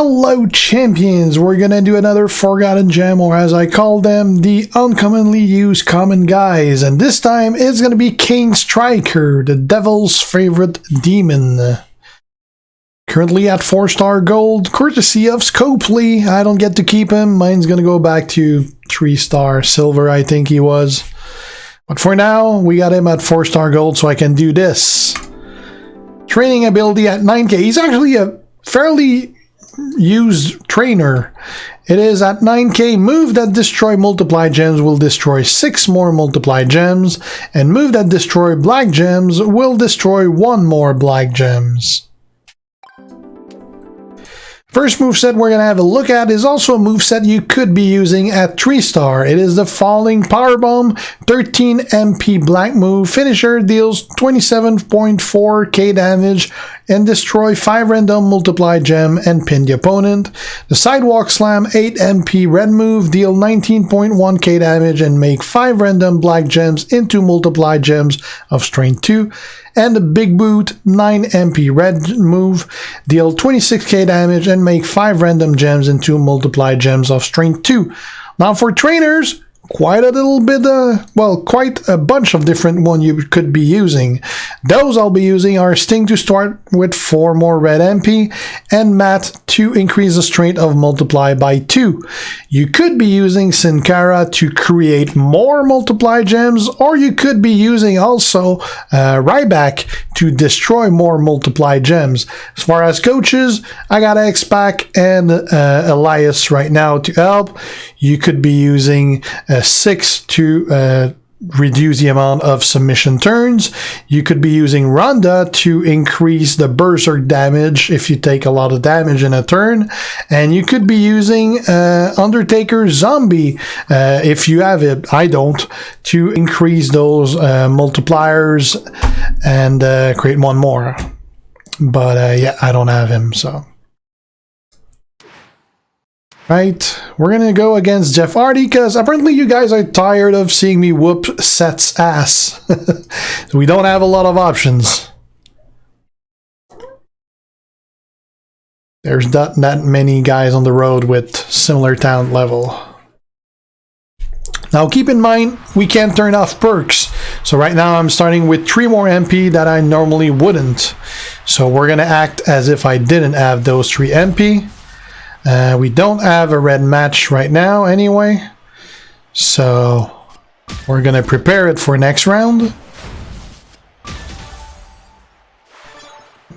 Hello champions, we're gonna do another forgotten gem, or as I call them, the uncommonly used common guys, and this time it's gonna be Kane Striker, the devil's favorite demon. Currently at 4-star gold, courtesy of Scopely. I don't get to keep him, mine's gonna go back to 3-star silver, I think he was. But for now, we got him at 4-star gold, so I can do this. Training ability at 9k, he's actually a fairly used trainer. It is at 9k. Move that destroy multiply gems will destroy 6 more multiply gems, and move that destroy black gems will destroy 1 more black gems. First moveset we're going to have a look at is also a moveset you could be using at 3-star. It is the Falling Powerbomb, 13 MP black move. Finisher deals 27.4k damage and destroy 5 random multiply gem and pin the opponent. The Sidewalk Slam, 8 MP red move, deal 19.1k damage and make 5 random black gems into multiply gems of strength 2. And the Big Boot, 9 MP red move, deal 26k damage and make 5 random gems into multiply gems of strength 2. Now for trainers, quite a little bit, quite a bunch of different ones you could be using. Those I'll be using are Sting to start with 4 more red MP, and Matt to increase the strength of multiply by 2. You could be using Sin Cara to create more multiply gems, or you could be using also Ryback to destroy more multiply gems. As far as coaches, I got X-Pac and Elias right now to help. You could be using 6 to reduce the amount of submission turns. You could be using Ronda to increase the berserk damage if you take a lot of damage in a turn. And you could be using Undertaker Zombie if you have it. I don't, to increase those multipliers and create 1 more. But yeah, I don't have him, so. Right, we're gonna go against Jeff Hardy because apparently you guys are tired of seeing me whoop Seth's ass. So we don't have a lot of options. There's not that many guys on the road with similar talent level. Now keep in mind, we can't turn off perks. So right now I'm starting with 3 more MP that I normally wouldn't. So we're gonna act as if I didn't have those 3 MP. We don't have a red match right now anyway, so we're gonna prepare it for next round.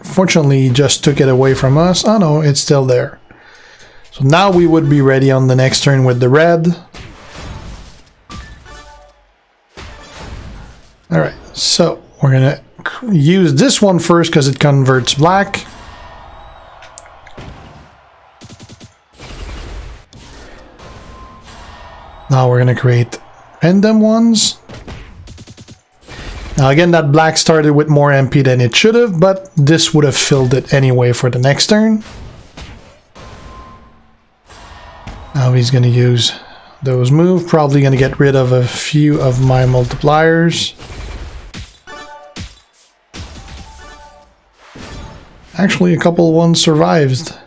Fortunately, he just took it away from us. Oh no, it's still there. So now we would be ready on the next turn with the red. Alright, so we're gonna use this one first because it converts black. Now we're going to create random ones. Now again, that black started with more MP than it should have, but this would have filled it anyway for the next turn. Now he's going to use those moves. Probably going to get rid of a few of my multipliers. Actually, a couple ones survived.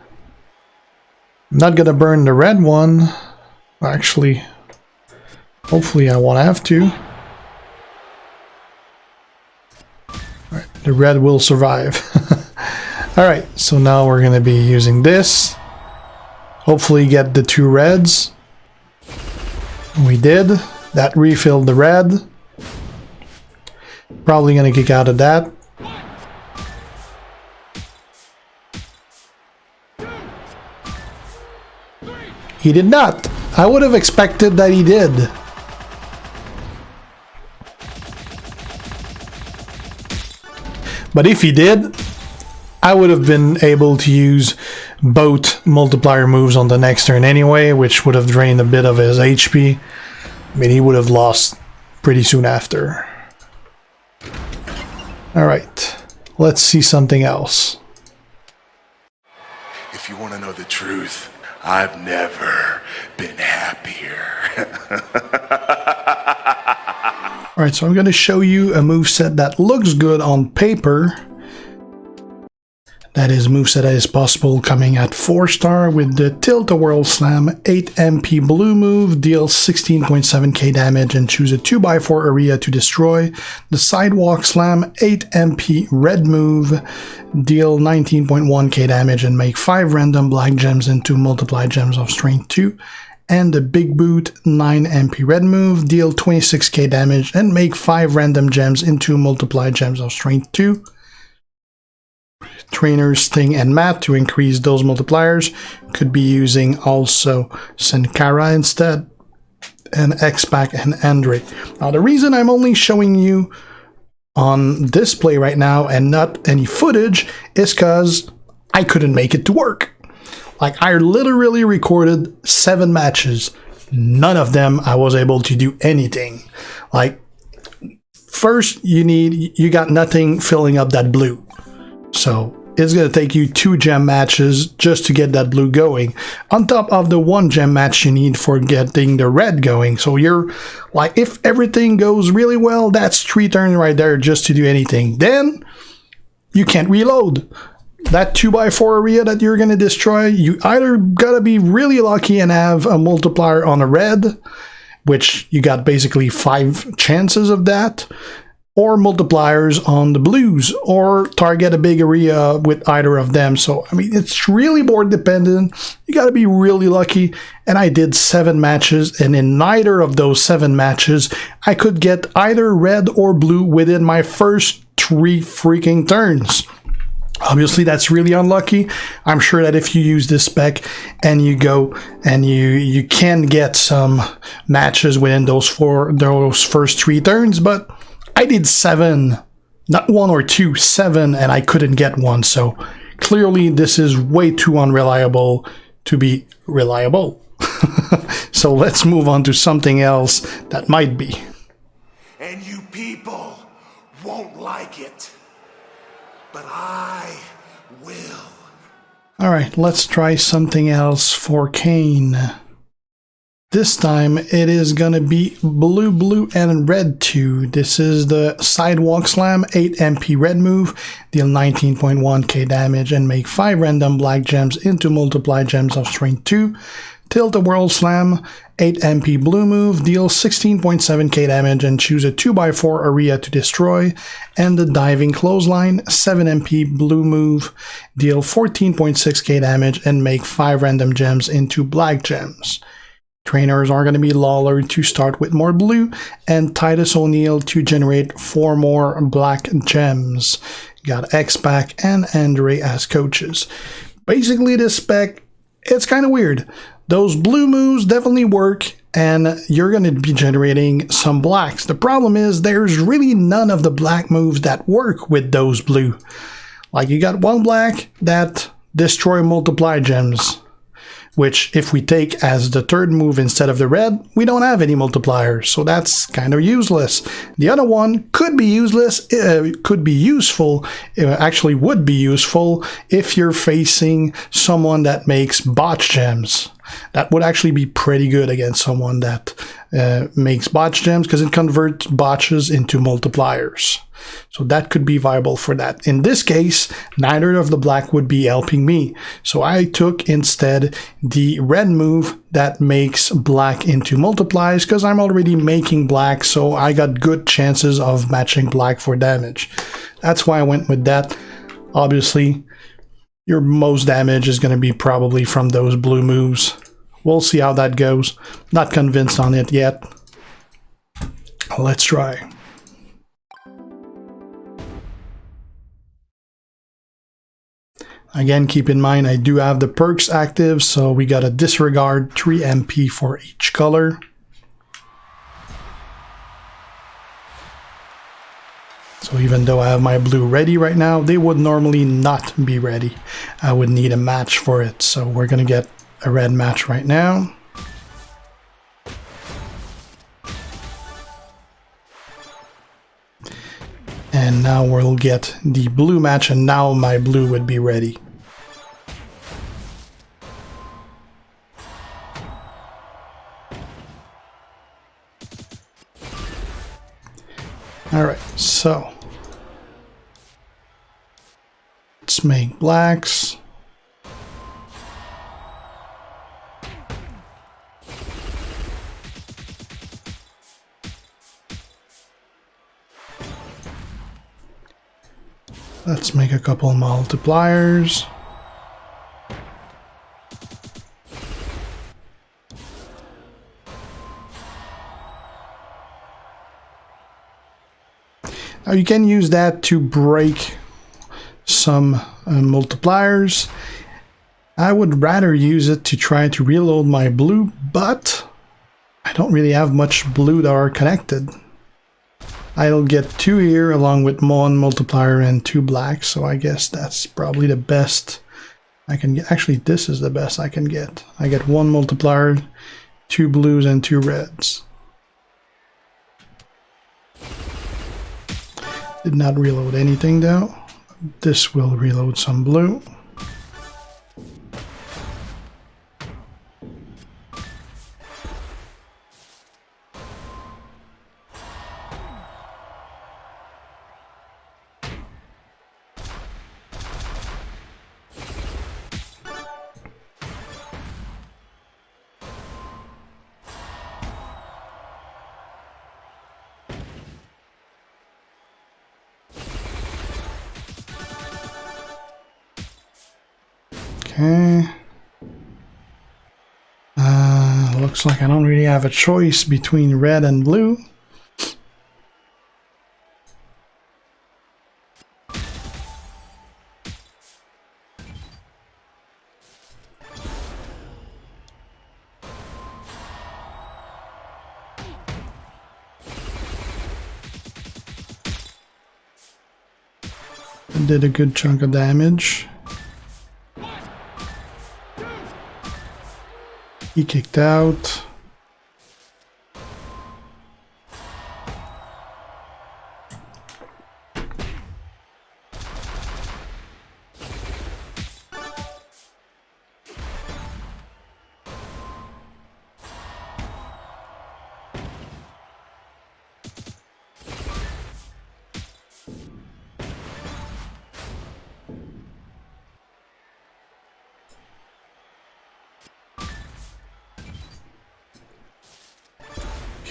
I'm not going to burn the red one. Actually, hopefully I won't have to. Alright, the red will survive. Alright, so now we're going to be using this. Hopefully get the 2 reds. We did. That refilled the red. Probably going to kick out of that. He did not. I would have expected that he did. But if he did, I would have been able to use both multiplier moves on the next turn anyway, which would have drained a bit of his HP. I mean, he would have lost pretty soon after. Alright, let's see something else. If you want to know the truth, I've never been happier. Alright, so I'm going to show you a moveset that looks good on paper. That is moveset that is possible coming at 4-star with the Tilt-A-Whirl Slam 8 MP blue move, deals 16.7k damage and choose a 2x4 area to destroy. The Sidewalk Slam 8 MP red move, deal 19.1k damage and make 5 random black gems into multiplied gems of strength 2. And the Big Boot 9 MP red move, deal 26k damage and make 5 random gems into multiplied gems of strength 2. Trainers Sting and Matt to increase those multipliers. Could be using also Sankara instead, and X-Pac and Andre. Now the reason I'm only showing you on display right now and not any footage is because I couldn't make it to work. Like, I literally recorded 7 matches. None of them I was able to do anything. Like, first you got nothing filling up that blue. So it's going to take you 2 gem matches just to get that blue going, on top of the 1 gem match you need for getting the red going. So you're like, if everything goes really well, that's 3 turns right there just to do anything. Then you can't reload. That 2x4 area that you're going to destroy, you either got to be really lucky and have a multiplier on a red, which you got basically 5 chances of that, or multipliers on the blues, or target a big area with either of them. So, I mean, it's really board dependent. You got to be really lucky. And I did 7 matches, and in neither of those 7 matches, I could get either red or blue within my first 3 freaking turns. Obviously, that's really unlucky. I'm sure that if you use this spec and you go and you can get some matches within those first 3 turns, but I did 7, not 1 or 2, 7, and I couldn't get one. So clearly this is way too unreliable to be reliable. So let's move on to something else that might be. And you people won't like it, but I will. All right, let's try something else for Kane. This time it is gonna be blue, blue, and red too. This is the Sidewalk Slam 8 MP red move, deal 19.1k damage and make 5 random black gems into multiplied gems of strength 2. Tilt-A-Whirl Slam 8 MP blue move, deal 16.7k damage and choose a 2x4 area to destroy. And the Diving Clothesline 7 MP blue move, deal 14.6k damage and make 5 random gems into black gems. Trainers are going to be Lawler to start with more blue, and Titus O'Neil to generate 4 more black gems. Got X-Pac and Andre as coaches. Basically, this spec, it's kind of weird. Those blue moves definitely work, and you're going to be generating some blacks. The problem is there's really none of the black moves that work with those blue. Like, you got 1 black that destroy multiply gems, which if we take as the 3rd move instead of the red, we don't have any multipliers, so that's kind of useless. The other one could be useless, could be useful, actually would be useful if you're facing someone that makes botch gems. That would actually be pretty good against someone that makes botch gems, because it converts botches into multipliers. So that could be viable for that. In this case, neither of the black would be helping me. So I took instead the red move that makes black into multiplies, because I'm already making black, so I got good chances of matching black for damage. That's why I went with that. Obviously, your most damage is going to be probably from those blue moves. We'll see how that goes. Not convinced on it yet. Let's try. Again, keep in mind I do have the perks active, so we got to disregard 3 MP for each color. So even though I have my blue ready right now, they would normally not be ready. I would need a match for it, so we're going to get a red match right now. And now we'll get the blue match, and now my blue would be ready. Alright, so let's Let's make blacks. Let's make a couple multipliers. Now you can use that to break some multipliers. I would rather use it to try to reload my blue, but I don't really have much blue that are connected. I'll get 2 here along with one multiplier and 2 blacks, so I guess that's probably the best I can get. Actually, this is the best I can get. I get 1 multiplier, 2 blues, and 2 reds. Did not reload anything though. This will reload some blue. Okay. Looks like I don't really have a choice between red and blue. It did a good chunk of damage. He kicked out.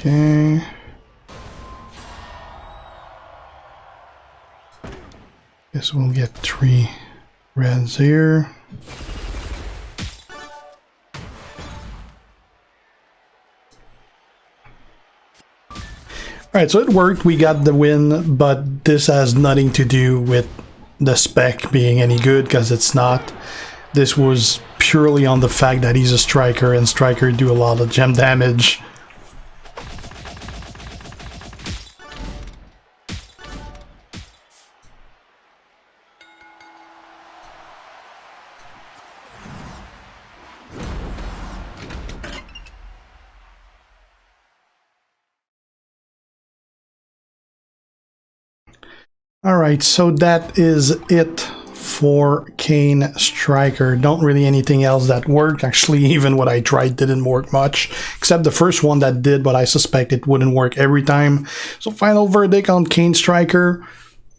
Okay. Guess we'll get 3 reds here. Alright, so it worked. We got the win, but this has nothing to do with the spec being any good, because it's not. This was purely on the fact that he's a striker, and striker do a lot of gem damage. Alright, so that is it for Kane Striker. Don't really anything else that worked. Actually, even what I tried didn't work much, except the first one that did, but I suspect it wouldn't work every time. So final verdict on Kane Striker.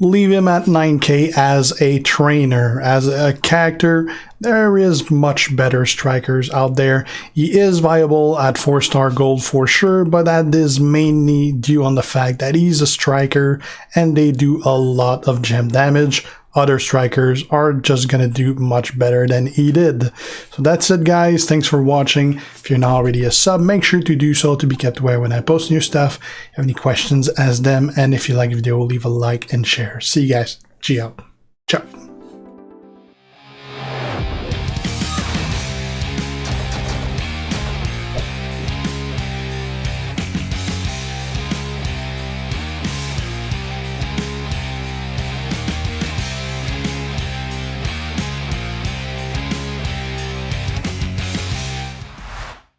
Leave him at 9k as a trainer. As a character, there is much better strikers out there. He is viable at 4-star gold for sure, but that is mainly due on the fact that he's a striker and they do a lot of gem damage. Other strikers are just gonna do much better than he did. So that's it, guys. Thanks for watching. If you're not already a sub, make sure to do so to be kept aware when I post new stuff. If you have any questions, ask them. And if you like the video, leave a like and share. See you guys. Ciao. Ciao.